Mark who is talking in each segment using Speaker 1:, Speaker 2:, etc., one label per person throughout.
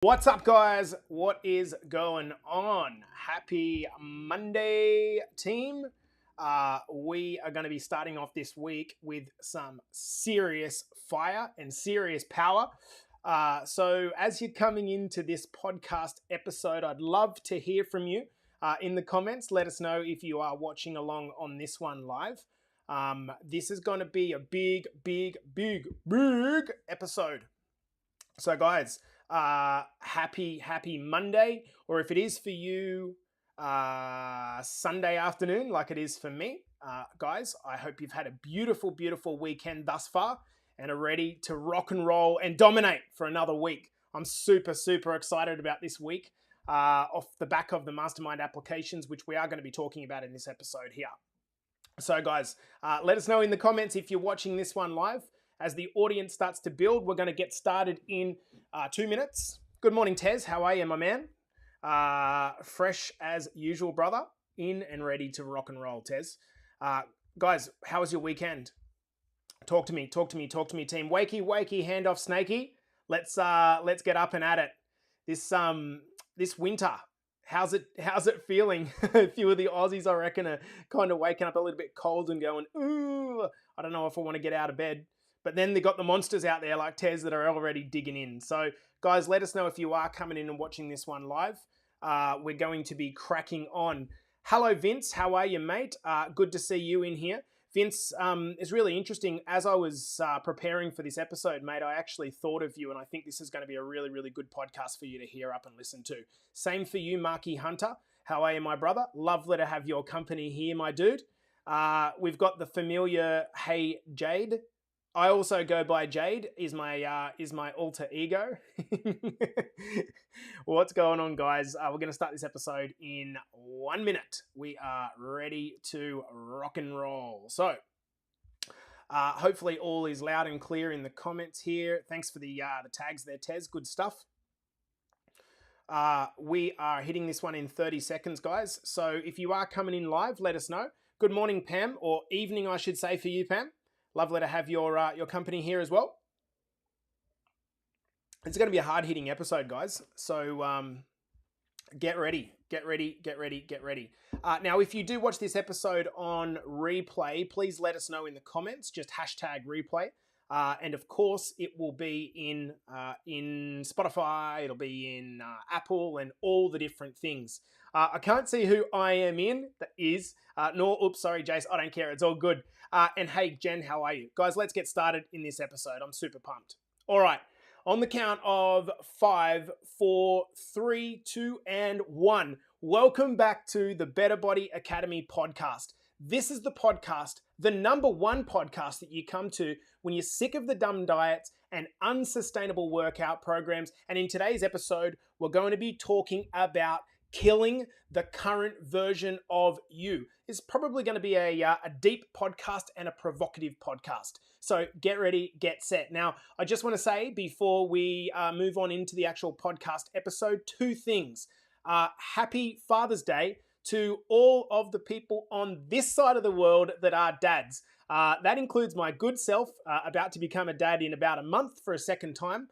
Speaker 1: What's up, guys? What is going on? Happy Monday, team. We are going to be starting off this week with some serious fire and serious power. So as you're coming into this podcast episode, I'd love to hear from you in the comments. Let us know if you are watching along on this one live. This is going to be a big episode. So, guys, happy Monday, or if it is for you, Sunday afternoon, like it is for me. Guys, I hope you've had a beautiful weekend thus far and are ready to rock and roll and dominate for another week. I'm super excited about this week off the back of the Mastermind applications, which we are going to be talking about in this episode here. So, guys, let us know in the comments if you're watching this one live. As the audience starts to build, we're going to get started in 2 minutes. Good morning, Tez. How are you, my man? Fresh as usual, brother. In and ready to rock and roll, Tez. Guys, how was your weekend? Talk to me, team. Wakey, hand off Snakey. Let's get up and at it. This winter, how's it feeling? A few of the Aussies, I reckon, are kind of waking up a little bit cold and going, ooh, I don't know if I want to get out of bed. But then they got the monsters out there like Tez that are already digging in. So, guys, let us know if you are coming in and watching this one live. We're going to be cracking on. Hello, Vince. How are you, mate? Good to see you in here. Vince, it's really interesting. As I was preparing for this episode, mate, I actually thought of you, and I think this is going to be a really good podcast for you to hear up and listen to. Same for you, Marky Hunter. How are you, my brother? Lovely to have your company here, my dude. We've got the familiar Hey Jade. I also go by Jade, is my alter ego. What's going on, guys? We're going to start this episode in 1 minute. We are ready to rock and roll. So, hopefully all is loud and clear in the comments here. Thanks for the tags there, Tez. Good stuff. We are hitting this one in 30 seconds, guys. So if you are coming in live, let us know. Good morning, Pam, or evening, I should say, for you, Pam. Lovely to have your company here as well. It's going to be a hard-hitting episode, guys. So get ready. Now, if you do watch this episode on replay, please let us know in the comments. Just hashtag replay. And of course, it will be in Spotify. It'll be in Apple and all the different things. I can't see who I am in. That is. Sorry, Jace. I don't care. It's all good. And hey, Jen, how are you? Guys, let's get started in this episode. I'm super pumped. All right. On the count of 5, 4, 3, 2, and 1. Welcome back to the Better Body Academy podcast. This is the podcast, the #1 podcast that you come to when you're sick of the dumb diets and unsustainable workout programs. And in today's episode, we're going to be talking about killing the current version of you. It's probably going to be a deep podcast and a provocative podcast. So get ready, get set. Now, I just want to say before we move on into the actual podcast episode, 2 things. Happy Father's Day to all of the people on this side of the world that are dads. That includes my good self, about to become a dad in about a month for a second time.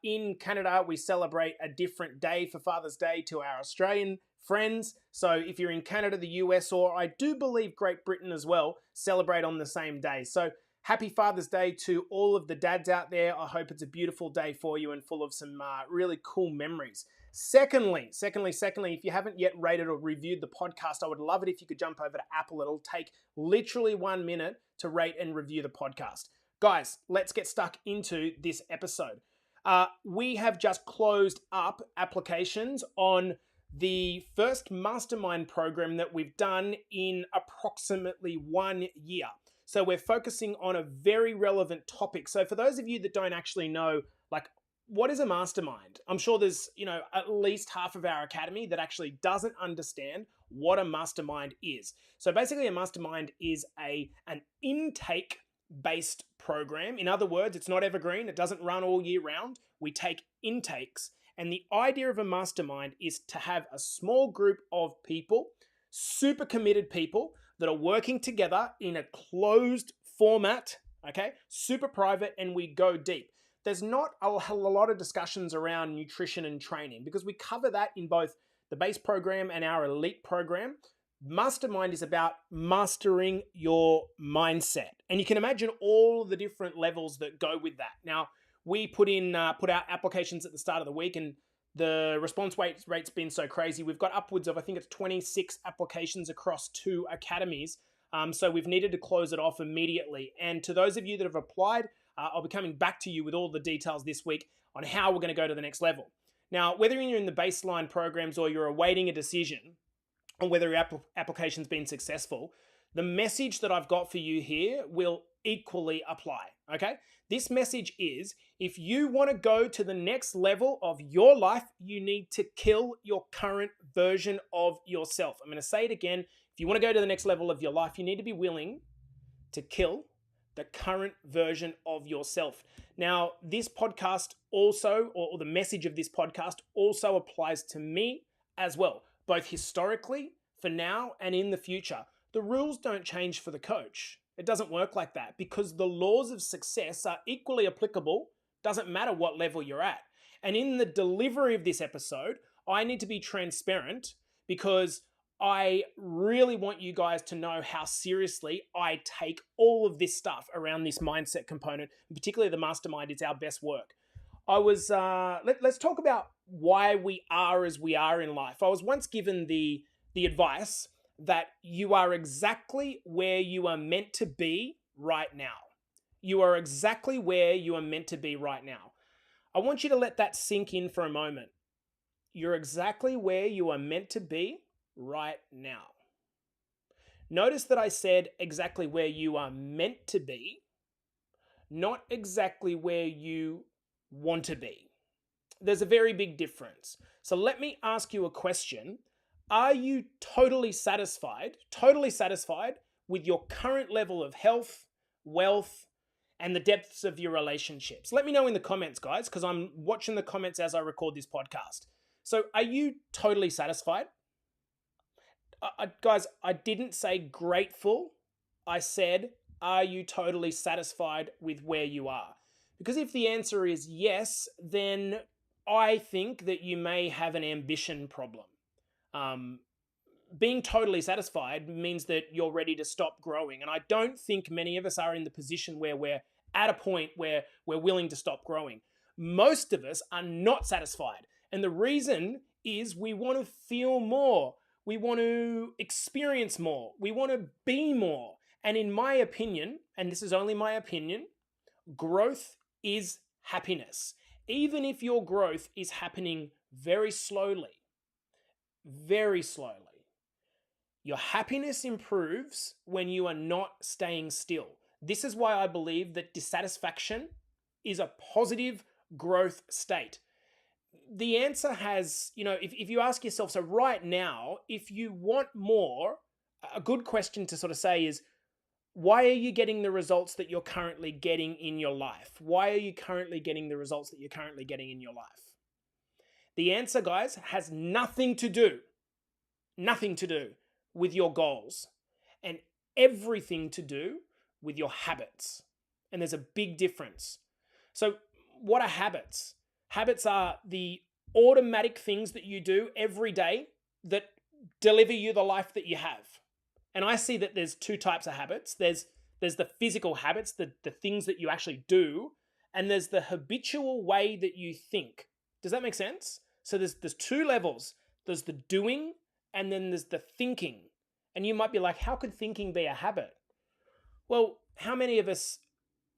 Speaker 1: In Canada, we celebrate a different day for Father's Day to our Australian friends. So if you're in Canada, the US, or I do believe Great Britain as well, celebrate on the same day. So happy Father's Day to all of the dads out there. I hope it's a beautiful day for you and full of some really cool memories. Secondly, if you haven't yet rated or reviewed the podcast, I would love it if you could jump over to Apple. It'll take literally 1 minute to rate and review the podcast. Guys, let's get stuck into this episode. We have just closed up applications on the first Mastermind program that we've done in approximately 1 year. So we're focusing on a very relevant topic. So for those of you that don't actually know, like, what is a mastermind? I'm sure there's, at least half of our academy that actually doesn't understand what a mastermind is. So basically a mastermind is an intake-based program. In other words, it's not evergreen. It doesn't run all year round. We take intakes. And the idea of a mastermind is to have a small group of people, super committed people that are working together in a closed format, okay? Super private, and we go deep. there's not a lot of discussions around nutrition and training because we cover that in both the base program and our elite program. Mastermind is about mastering your mindset. And you can imagine all the different levels that go with that. Now, we put out applications at the start of the week, and the response rate's been so crazy. We've got upwards of, I think it's 26 applications across 2 academies. So we've needed to close it off immediately. And to those of you that have applied, I'll be coming back to you with all the details this week on how we're going to go to the next level. Now, whether you're in the baseline programs or you're awaiting a decision on whether your application's been successful, the message that I've got for you here will equally apply, okay? This message is, if you want to go to the next level of your life, you need to kill your current version of yourself. I'm going to say it again. If you want to go to the next level of your life, you need to be willing to kill the current version of yourself. Now, this podcast also, or the message of this podcast also applies to me as well, both historically, for now, and in the future. The rules don't change for the coach. It doesn't work like that because the laws of success are equally applicable, doesn't matter what level you're at. And in the delivery of this episode, I need to be transparent because I really want you guys to know how seriously I take all of this stuff around this mindset component, and particularly the mastermind. It's our best work. Let's talk about why we are as we are in life. I was once given the advice that you are exactly where you are meant to be right now. You are exactly where you are meant to be right now. I want you to let that sink in for a moment. You're exactly where you are meant to be right now. Notice that I said exactly where you are meant to be, not exactly where you want to be. There's a very big difference. So let me ask you a question. Are you totally satisfied with your current level of health, wealth, and the depths of your relationships? Let me know in the comments, guys, because I'm watching the comments as I record this podcast. So are you totally satisfied? Guys, I didn't say grateful. I said, are you totally satisfied with where you are? Because if the answer is yes, then I think that you may have an ambition problem. Being totally satisfied means that you're ready to stop growing. And I don't think many of us are in the position where we're at a point where we're willing to stop growing. Most of us are not satisfied. And the reason is we want to feel more. We want to experience more. We want to be more. And in my opinion, and this is only my opinion, growth is happiness. Even if your growth is happening very slowly, your happiness improves when you are not staying still. This is why I believe that dissatisfaction is a positive growth state. The answer has, if you ask yourself, so right now, if you want more, a good question to sort of say is, why are you getting the results that you're currently getting in your life? Why are you currently getting the results that you're currently getting in your life? The answer, guys, has nothing to do with your goals and everything to do with your habits. And there's a big difference. So what are habits? Habits are the automatic things that you do every day that deliver you the life that you have. And I see that there's 2 types of habits. There's the physical habits, the things that you actually do, and there's the habitual way that you think. Does that make sense? So there's 2 levels. There's the doing, and then there's the thinking. And you might be like, how could thinking be a habit? Well, how many of us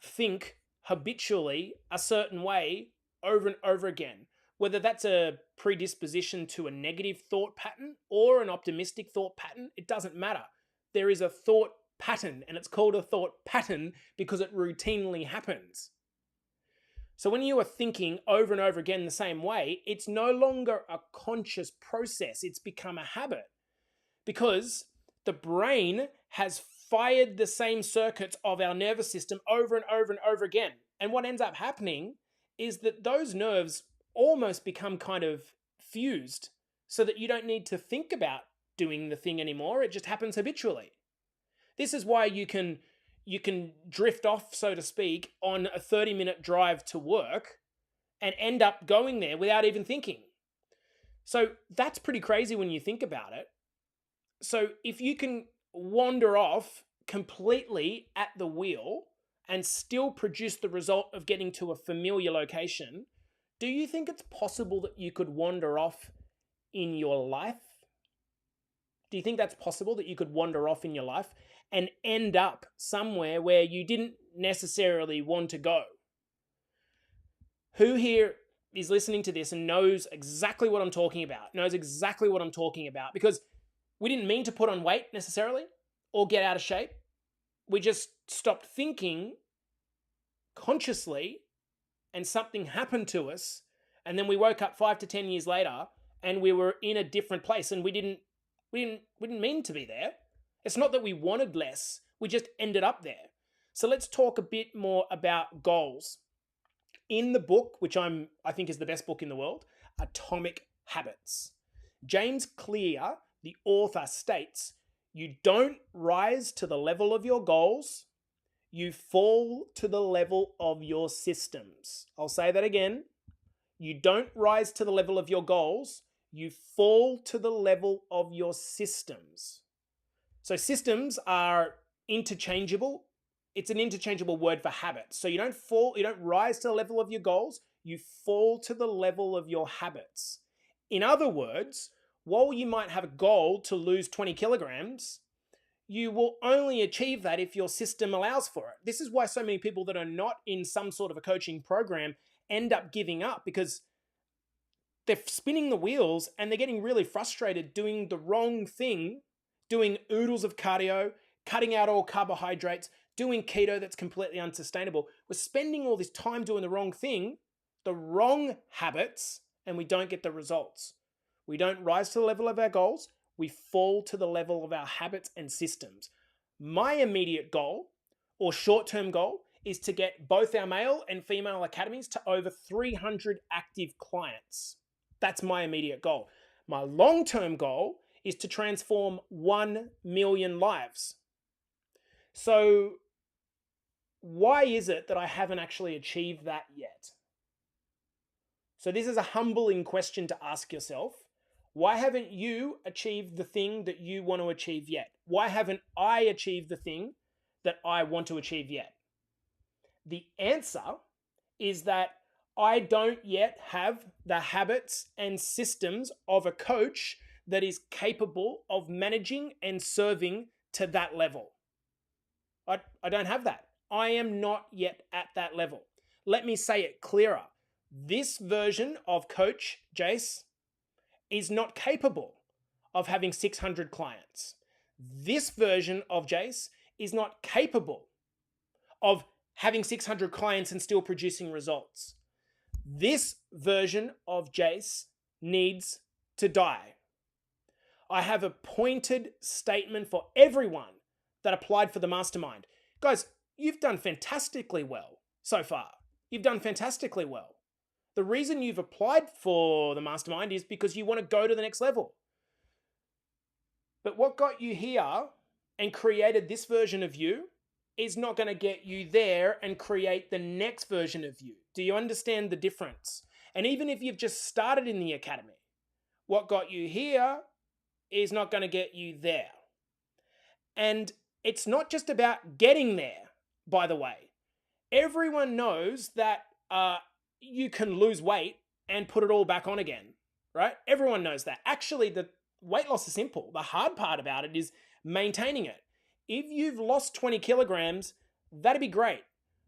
Speaker 1: think habitually a certain way over and over again? Whether that's a predisposition to a negative thought pattern or an optimistic thought pattern, it doesn't matter. There is a thought pattern, and it's called a thought pattern because it routinely happens. So when you are thinking over and over again the same way, it's no longer a conscious process. It's become a habit because the brain has fired the same circuits of our nervous system over and over and over again. And what ends up happening is that those nerves almost become kind of fused so that you don't need to think about doing the thing anymore. It just happens habitually. This is why you can you can drift off, so to speak, on a 30-minute drive to work and end up going there without even thinking. So that's pretty crazy when you think about it. So if you can wander off completely at the wheel and still produce the result of getting to a familiar location, do you think it's possible that you could wander off in your life? Do you think that's possible, that you could wander off in your life and end up somewhere where you didn't necessarily want to go? Who here is listening to this and knows exactly what I'm talking about? Because we didn't mean to put on weight necessarily or get out of shape. We just stopped thinking consciously and something happened to us. And then we woke up 5 to 10 years later and we were in a different place and we didn't mean to be there. It's not that we wanted less. We just ended up there. So let's talk a bit more about goals. In the book, which I think is the best book in the world, Atomic Habits, James Clear, the author, states, you don't rise to the level of your goals, you fall to the level of your systems. I'll say that again. You don't rise to the level of your goals, you fall to the level of your systems. So systems are interchangeable. It's an interchangeable word for habits. So you don't rise to the level of your goals, you fall to the level of your habits. In other words, while you might have a goal to lose 20 kilograms, you will only achieve that if your system allows for it. This is why so many people that are not in some sort of a coaching program end up giving up, because they're spinning the wheels and they're getting really frustrated doing the wrong thing, doing oodles of cardio, cutting out all carbohydrates, doing keto that's completely unsustainable. We're spending all this time doing the wrong thing, the wrong habits, and we don't get the results. We don't rise to the level of our goals. We fall to the level of our habits and systems. My immediate goal or short-term goal is to get both our male and female academies to over 300 active clients. That's my immediate goal. My long-term goal is to transform 1 million lives. So why is it that I haven't actually achieved that yet? So this is a humbling question to ask yourself. Why haven't you achieved the thing that you want to achieve yet? Why haven't I achieved the thing that I want to achieve yet? The answer is that I don't yet have the habits and systems of a coach that is capable of managing and serving to that level. I don't have that. I am not yet at that level. Let me say it clearer. This version of Coach Jace is not capable of having 600 clients. This version of Jace is not capable of having 600 clients and still producing results. This version of Jace needs to die. I have a pointed statement for everyone that applied for the Mastermind. Guys, you've done fantastically well so far. You've done fantastically well. The reason you've applied for the Mastermind is because you want to go to the next level. But what got you here and created this version of you is not going to get you there and create the next version of you. Do you understand the difference? And even if you've just started in the academy, what got you here is not going to get you there. And it's not just about getting there, by the way. Everyone knows that you can lose weight and put it all back on again, right? Everyone knows that. Actually, the weight loss is simple. The hard part about it is maintaining it. If you've lost 20 kilograms, that'd be great.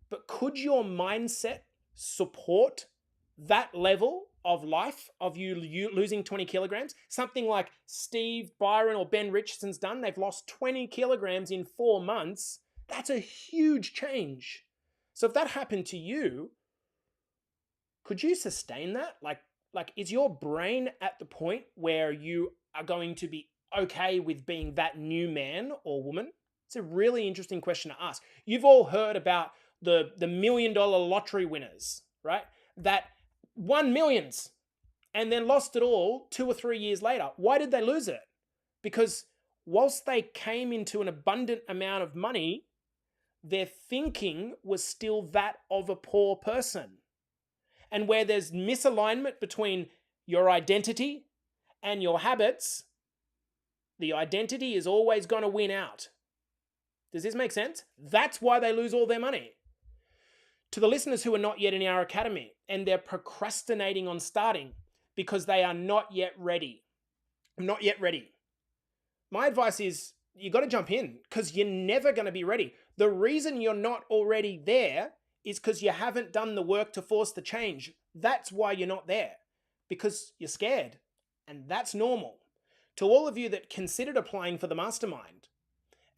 Speaker 1: But could your mindset support that level of life of you losing 20 kilograms? Something like Steve Byron or Ben Richardson's done. They've lost 20 kilograms in 4 months. That's a huge change. So if that happened to you, could you sustain that? Like, is your brain at the point where you are going to be okay with being that new man or woman? It's a really interesting question to ask. You've all heard about the $1 million lottery winners, right? That won millions and then lost it all 2 or 3 years later. Why did they lose it? Because whilst they came into an abundant amount of money, their thinking was still that of a poor person. And where there's misalignment between your identity and your habits, the identity is always going to win out. Does this make sense? That's why they lose all their money. To the listeners who are not yet in our academy and they're procrastinating on starting because they are not yet ready. Not yet ready. My advice is you got to jump in because you're never going to be ready. The reason you're not already there is because you haven't done the work to force the change. That's why you're not there, because you're scared. And that's normal. To all of you that considered applying for the Mastermind,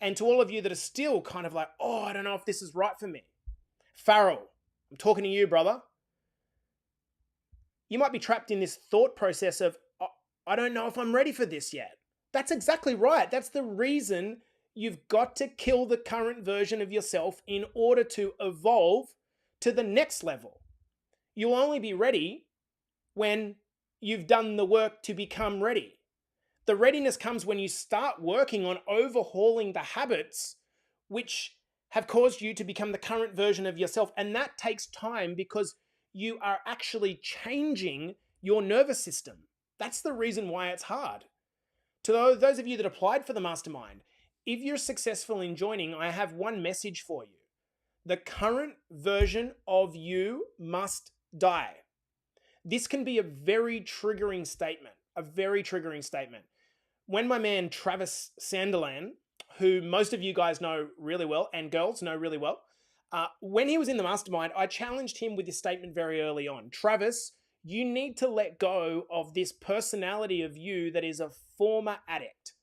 Speaker 1: and to all of you that are still kind of like, oh, I don't know if this is right for me. Farrell, I'm talking to you, brother. You might be trapped in this thought process of, I don't know if I'm ready for this yet. That's exactly right. That's the reason you've got to kill the current version of yourself in order to evolve to the next level. You'll only be ready when you've done the work to become ready. The readiness comes when you start working on overhauling the habits which have caused you to become the current version of yourself. And that takes time because you are actually changing your nervous system. That's the reason why it's hard. To those of you that applied for the Mastermind, if you're successful in joining, I have one message for you. The current version of you must die. This can be a very triggering statement, When my man Travis Sanderland, who most of you guys know really well and girls know really well, when he was in the Mastermind, I challenged him with this statement very early on. Travis, you need to let go of this personality of you that is a former addict.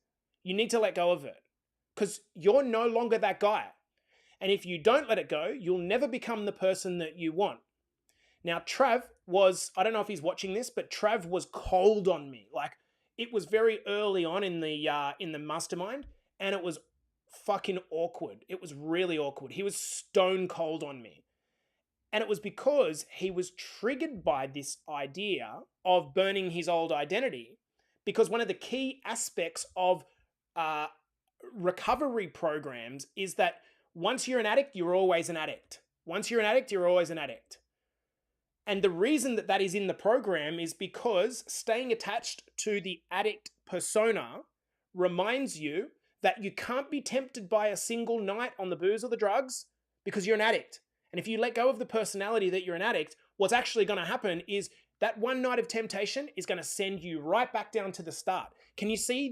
Speaker 1: You need to let go of it because you're no longer that guy. And if you don't let it go, you'll never become the person that you want. Now, Trav was, I don't know if he's watching this, but Trav was cold on me. Like, it was very early on in the Mastermind, and it was fucking awkward. It was really awkward. He was stone cold on me. And it was because he was triggered by this idea of burning his old identity. Because one of the key aspects of recovery programs is that once you're an addict, you're always an addict. Once you're an addict, you're always an addict. And the reason that that is in the program is because staying attached to the addict persona reminds you that you can't be tempted by a single night on the booze or the drugs because you're an addict. And if you let go of the personality that you're an addict, what's actually going to happen is that one night of temptation is going to send you right back down to the start. Can you see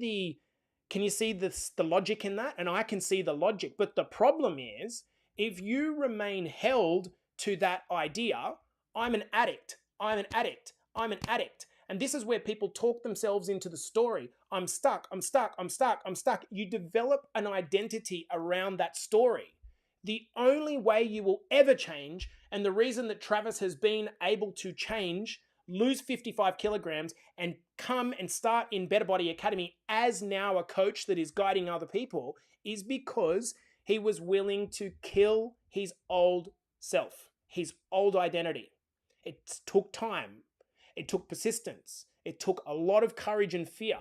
Speaker 1: the logic in that? And I can see the logic. But the problem is, if you remain held to that idea, I'm an addict, I'm an addict, I'm an addict. And this is where people talk themselves into the story. I'm stuck, I'm stuck, I'm stuck, I'm stuck. You develop an identity around that story. The only way you will ever change, and the reason that Travis has been able to change, lose 55 kilograms, and come and start in Better Body Academy as now a coach that is guiding other people, is because he was willing to kill his old self, his old identity. It took time. It took persistence. It took a lot of courage and fear.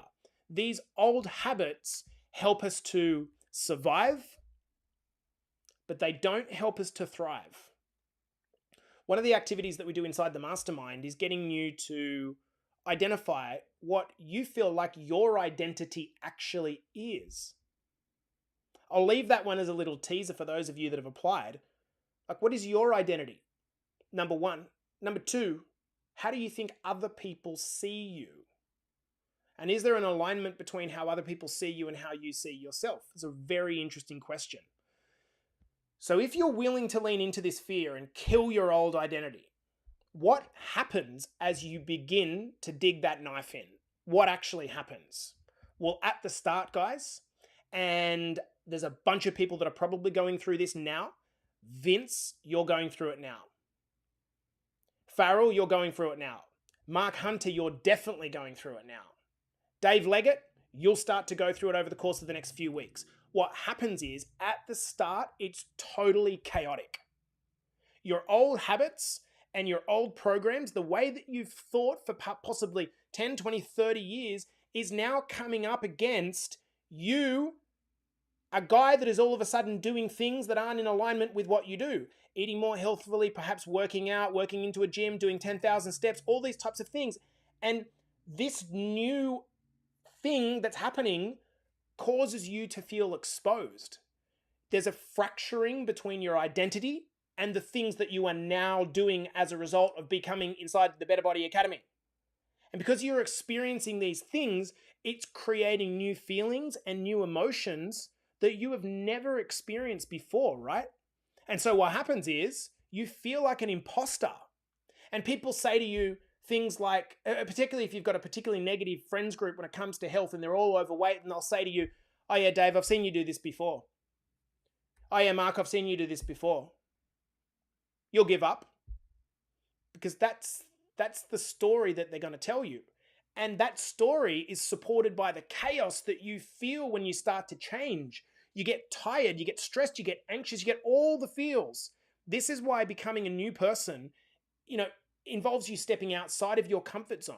Speaker 1: These old habits help us to survive, but they don't help us to thrive. One of the activities that we do inside the Mastermind is getting you to identify what you feel like your identity actually is. I'll leave that one as a little teaser for those of you that have applied. Like, what is your identity? Number one. Number two, how do you think other people see you? And is there an alignment between how other people see you and how you see yourself? It's a very interesting question. So if you're willing to lean into this fear and kill your old identity, what happens as you begin to dig that knife in? What actually happens? Well, at the start, guys, and there's a bunch of people that are probably going through this now. Vince, you're going through it now. Farrell, you're going through it now. Mark Hunter, you're definitely going through it now. Dave Leggett, you'll start to go through it over the course of the next few weeks. What happens is, at the start, it's totally chaotic. Your old habits and your old programs, the way that you've thought for possibly 10, 20, 30 years is now coming up against you A guy that is all of a sudden doing things that aren't in alignment with what you do. Eating more healthfully, perhaps working out, working into a gym, doing 10,000 steps, all these types of things. And this new thing that's happening causes you to feel exposed. There's a fracturing between your identity and the things that you are now doing as a result of becoming inside the Better Body Academy. And because you're experiencing these things, it's creating new feelings and new emotions that you have never experienced before, right? And so what happens is you feel like an imposter. And people say to you things like, particularly if you've got a particularly negative friends group when it comes to health and they're all overweight, and they'll say to you, oh yeah, Dave, I've seen you do this before. Oh yeah, Mark, I've seen you do this before. You'll give up. Because that's the story that they're going to tell you. And that story is supported by the chaos that you feel when you start to change. You get tired, you get stressed, you get anxious, you get all the feels. This is why becoming a new person, involves you stepping outside of your comfort zone.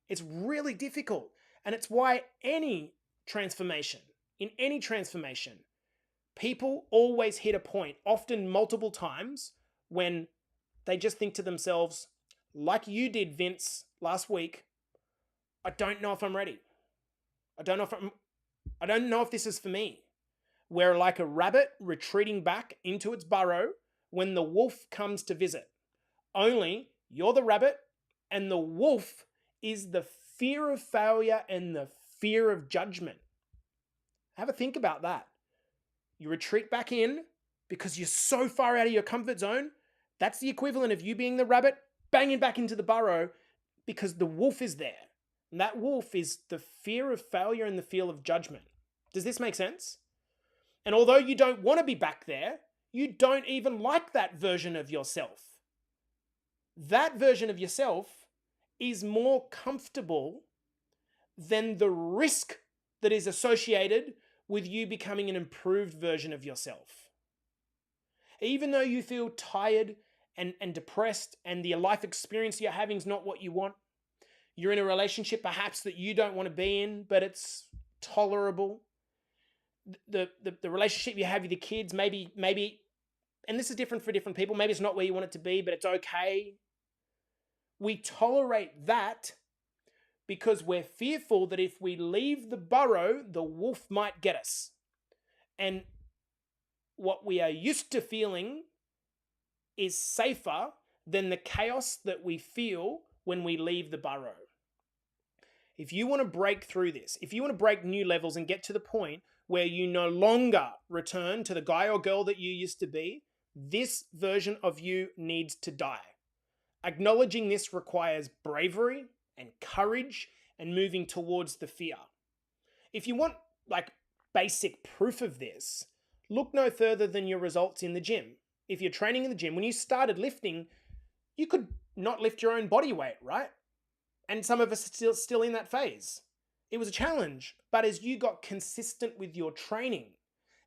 Speaker 1: It's really difficult. And it's why in any transformation, people always hit a point, often multiple times, when they just think to themselves, like you did, Vince, last week, I don't know if I'm ready. I don't know if this is for me. We're like a rabbit retreating back into its burrow when the wolf comes to visit. Only you're the rabbit and the wolf is the fear of failure and the fear of judgment. Have a think about that. You retreat back in because you're so far out of your comfort zone. That's the equivalent of you being the rabbit banging back into the burrow because the wolf is there. And that wolf is the fear of failure and the fear of judgment. Does this make sense? And although you don't want to be back there, you don't even like that version of yourself. That version of yourself is more comfortable than the risk that is associated with you becoming an improved version of yourself. Even though you feel tired and depressed and the life experience you're having is not what you want, you're in a relationship perhaps that you don't want to be in, but it's tolerable. The relationship you have with your kids, maybe, and this is different for different people, maybe it's not where you want it to be, but it's okay. We tolerate that because we're fearful that if we leave the burrow, the wolf might get us. And what we are used to feeling is safer than the chaos that we feel when we leave the burrow. If you want to break through this, if you want to break new levels and get to the point where you no longer return to the guy or girl that you used to be, this version of you needs to die. Acknowledging this requires bravery and courage and moving towards the fear. If you want basic proof of this, look no further than your results in the gym. If you're training in the gym, when you started lifting, you could not lift your own body weight, right? And some of us are still in that phase. It was a challenge, but as you got consistent with your training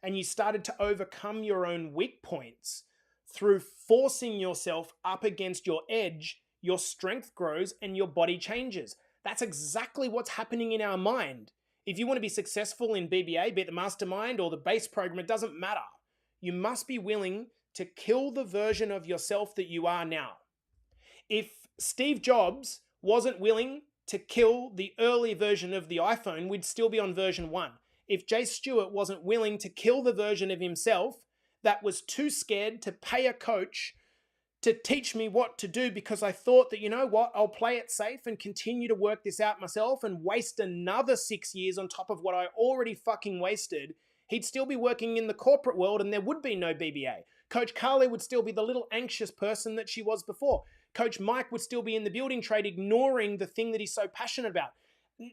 Speaker 1: and you started to overcome your own weak points through forcing yourself up against your edge, your strength grows and your body changes. That's exactly what's happening in our mind. If you want to be successful in BBA, be it the Mastermind or the base program, it doesn't matter. You must be willing to kill the version of yourself that you are now. If Steve Jobs wasn't willing to kill the early version of the iPhone, we'd still be on version 1. If Jay Stewart wasn't willing to kill the version of himself that was too scared to pay a coach to teach me what to do because I thought that, you know what, I'll play it safe and continue to work this out myself and waste another 6 years on top of what I already fucking wasted, he'd still be working in the corporate world and there would be no BBA. Coach Carly would still be the little anxious person that she was before. Coach Mike would still be in the building trade ignoring the thing that he's so passionate about.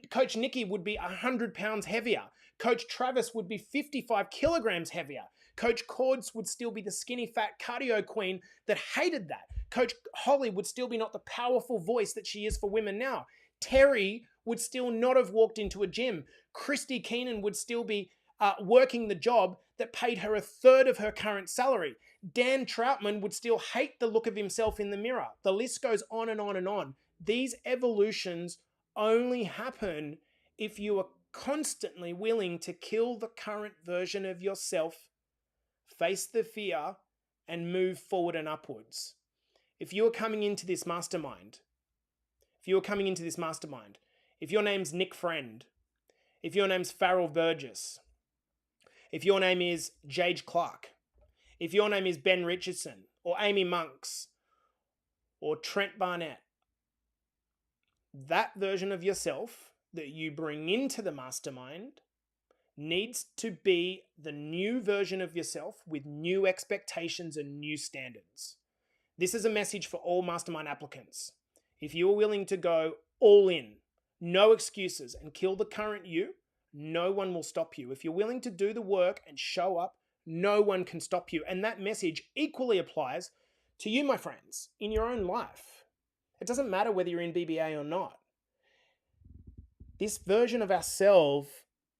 Speaker 1: Coach Nikki would be 100 pounds heavier. Coach Travis would be 55 kilograms heavier. Coach Cords would still be the skinny fat cardio queen that hated that. Coach Holly would still be not the powerful voice that she is for women now. Terry would still not have walked into a gym. Christy Keenan would still be working the job that paid her a third of her current salary. Dan Troutman would still hate the look of himself in the mirror. The list goes on and on and on. These evolutions only happen if you are constantly willing to kill the current version of yourself, face the fear, and move forward and upwards. If you're coming into this mastermind, if your name's Nick Friend, if your name's Farrell Burgess, if your name is Jage Clark, if your name is Ben Richardson, or Amy Monks, or Trent Barnett, that version of yourself that you bring into the mastermind needs to be the new version of yourself with new expectations and new standards. This is a message for all mastermind applicants. If you're willing to go all in, no excuses, and kill the current you, no one will stop you. If you're willing to do the work and show up, no one can stop you. And that message equally applies to you, my friends, in your own life. It doesn't matter whether you're in BBA or not. This version of ourselves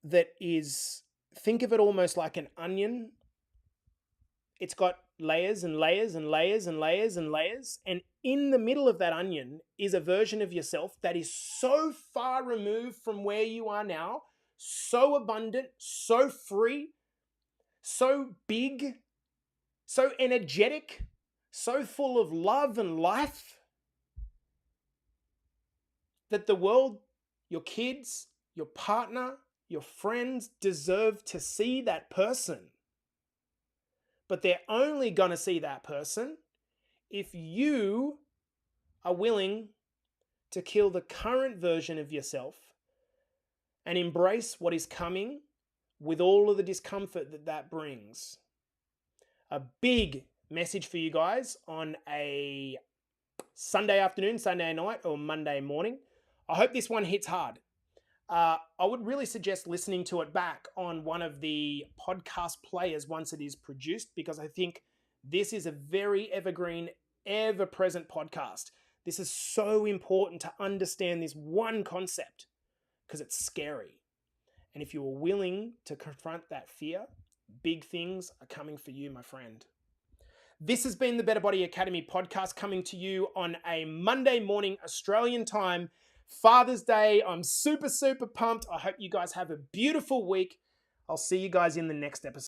Speaker 1: that is, think of it almost like an onion. It's got layers and layers and layers and layers and layers. And in the middle of that onion is a version of yourself that is so far removed from where you are now, so abundant, so free, so big, so energetic, so full of love and life, that the world, your kids, your partner, your friends deserve to see that person. But they're only going to see that person if you are willing to kill the current version of yourself and embrace what is coming with all of the discomfort that that brings. A big message for you guys on a Sunday afternoon, Sunday night, or Monday morning. I hope this one hits hard. I would really suggest listening to it back on one of the podcast players once it is produced, because I think this is a very evergreen, ever-present podcast. This is so important to understand this one concept because it's scary. And if you are willing to confront that fear, big things are coming for you, my friend. This has been the Better Body Academy podcast, coming to you on a Monday morning Australian time, Father's Day. I'm super, super pumped. I hope you guys have a beautiful week. I'll see you guys in the next episode.